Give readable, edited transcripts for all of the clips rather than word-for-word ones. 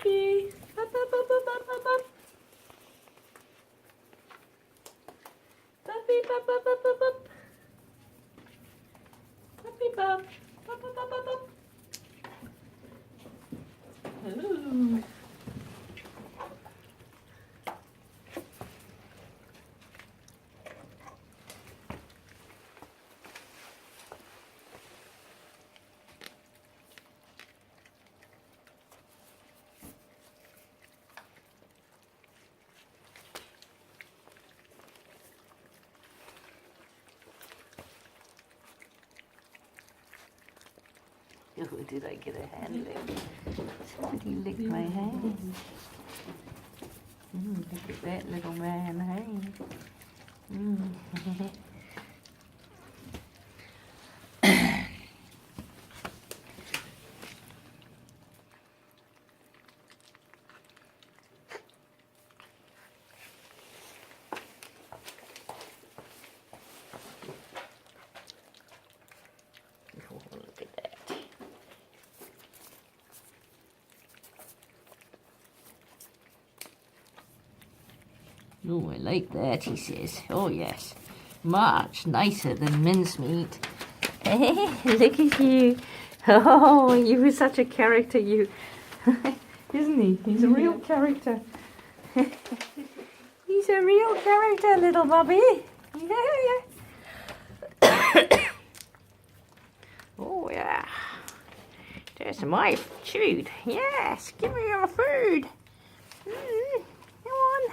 puppy. Up, up, up, up, up, up, up. Puppy, pup, up, up, up, up. Puppy, pup. Pup, up, up, up, up. Ooh. Oh, did I get a hand lick? Somebody licked my hand. Look at that little man, hey? Oh, look at that. Oh, I like that, he says. Oh, yes. Much nicer than mincemeat. Hey, look at you. Oh, you were such a character, you. Isn't he? He's a real character. He's a real character, little Bobby. Yeah. Oh, yeah. There's my food. Yes, give me your food. Come on.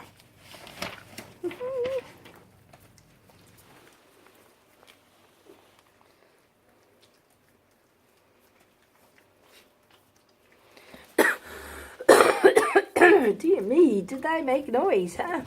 Dear me, did I make noise, huh?